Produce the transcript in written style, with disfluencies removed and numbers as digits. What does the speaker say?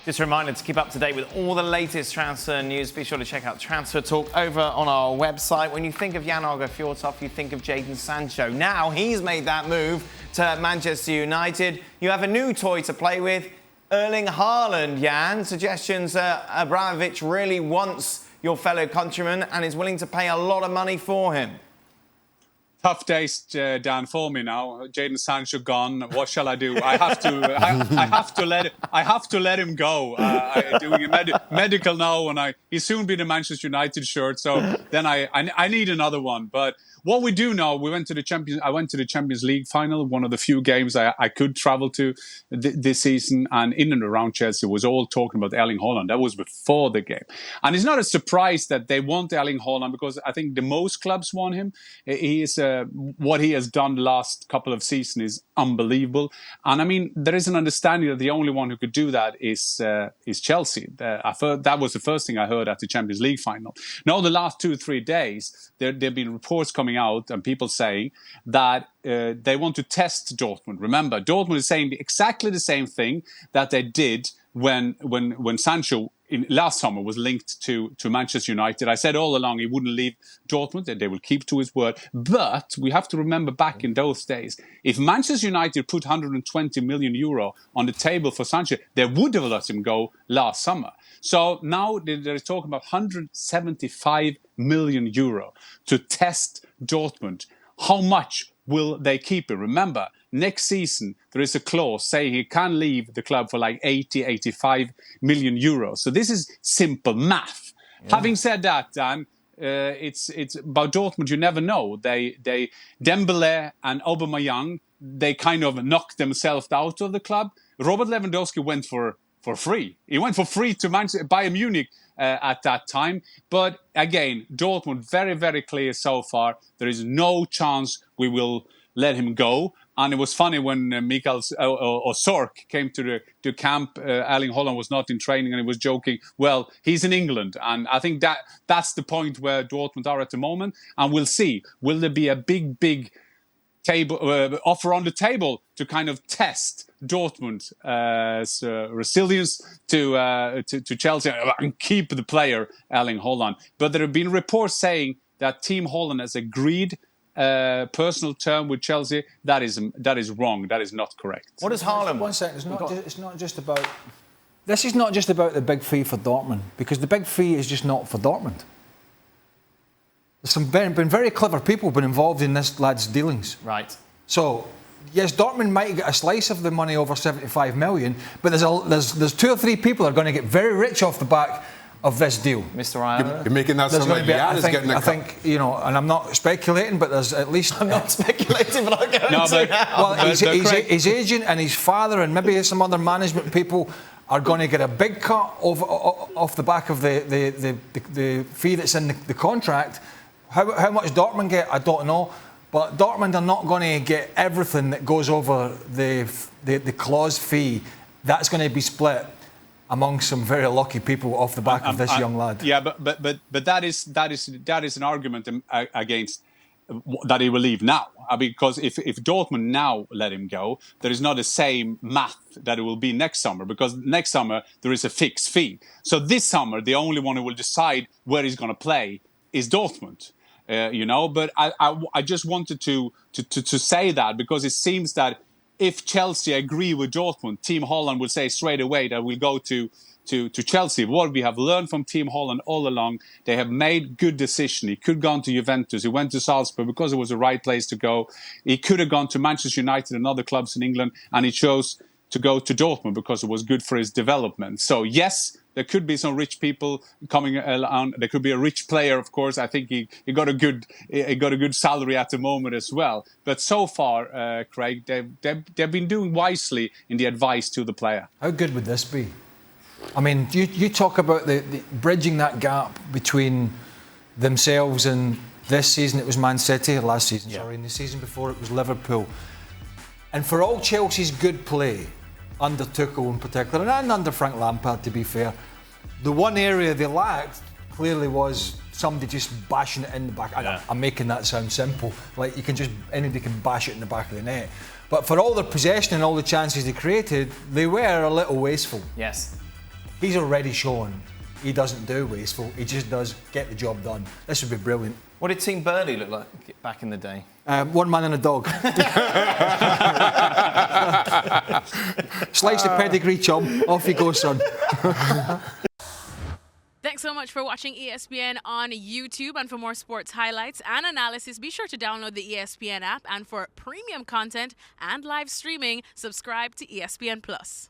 Just a reminder to keep up to date with all the latest transfer news. Be sure to check out Transfer Talk over on our website. When you think of Aage Fjortoft, you think of Jadon Sancho. Now he's made that move to Manchester United. You have a new toy to play with, Erling Haaland, Jan. Suggestions Abramovich really wants your fellow countryman and is willing to pay a lot of money for him. Tough days, Dan, for me now. Jadon Sancho gone. What shall I do? I have to let him go. Doing a medical now, and he'll soon be the Manchester United shirt. So then I need another one. But what we do know, I went to the Champions League final, one of the few games I could travel to this season, and in and around Chelsea was all talking about Erling Haaland. That was before the game. And it's not a surprise that they want Erling Haaland, because I think the most clubs want him. He is what he has done the last couple of seasons is unbelievable. And I mean, there is an understanding that the only one who could do that is Chelsea. That was the first thing I heard at the Champions League final. Now, the last 2-3 days, there have been reports coming out and people saying that they want to test Dortmund. Remember, Dortmund is saying exactly the same thing that they did when Sancho last summer was linked to Manchester United. I said all along he wouldn't leave Dortmund, that they will keep to his word. But we have to remember back in those days, if Manchester United put 120 million euro on the table for Sancho, they would have let him go last summer. So now they're talking about 175 million euro to test Dortmund. How much will they keep him? Remember, next season, there is a clause saying he can leave the club for like 85 million euros. So this is simple math. Yeah. Having said that, Dan, it's about Dortmund, you never know. They Dembele and Aubameyang, they kind of knocked themselves out of the club. Robert Lewandowski went for free. He went for free to Bayern Munich at that time. But again, Dortmund, very, very clear so far. There is no chance we will let him go. And it was funny when Sork came to camp. Erling Haaland was not in training, and he was joking, well, he's in England. And I think that's the point where Dortmund are at the moment. And we'll see. Will there be a big offer on the table to kind of test Dortmund's resilience to Chelsea and keep the player Erling Haaland? But there have been reports saying that Team Haaland has agreed personal term with Chelsea. That is wrong. That is not correct. What does Haaland? One second. It's not just about. This is not just about the big fee for Dortmund, because the big fee is just not for Dortmund. There's been very clever people been involved in this lad's dealings. Right. So, yes, Dortmund might get a slice of the money over 75 million, but there's 2 or 3 people that are going to get very rich off the back of this deal. Mr. Ryan. You're making that sound like Jan is getting a cut. I think, and I'm not speculating, but there's at least... I'm not speculating, but I'll go into now. Well, his agent and his father and maybe some other management people are going to get a big cut off the back of the fee that's in the contract. How much Dortmund get, I don't know. But Dortmund are not going to get everything that goes over the clause fee. That's going to be split among some very lucky people off the back of this young lad. Yeah, but that is an argument against that he will leave now. Because if Dortmund now let him go, there is not the same math that it will be next summer, because next summer there is a fixed fee. So this summer, the only one who will decide where he's going to play is Dortmund. But I just wanted to say that, because it seems that if Chelsea agree with Dortmund, Team Haaland will say straight away that we'll go to Chelsea. What we have learned from Team Haaland all along, they have made good decisions. He could have gone to Juventus. He went to Salzburg because it was the right place to go. He could have gone to Manchester United and other clubs in England, and he chose to go to Dortmund because it was good for his development. So yes, there could be some rich people coming around. There could be a rich player, of course. I think he got a good salary at the moment as well. But so far, Craig, they've been doing wisely in the advice to the player. How good would this be? I mean, you talk about the bridging that gap between themselves and this season. It was Man City, or last season, sorry, and the season before it was Liverpool. And for all Chelsea's good play, under Tuchel in particular, and under Frank Lampard, to be fair, the one area they lacked clearly was somebody just bashing it in the back. Yeah. I'm making that sound simple. Like, anybody can bash it in the back of the net. But for all their possession and all the chances they created, they were a little wasteful. Yes. He's already shown he doesn't do wasteful. He just does get the job done. This would be brilliant. What did Team Burley look like back in the day? One man and a dog. Slice the pedigree, chum. Off you go, son. Thanks so much for watching ESPN on YouTube. And for more sports highlights and analysis, be sure to download the ESPN app. And for premium content and live streaming, subscribe to ESPN Plus.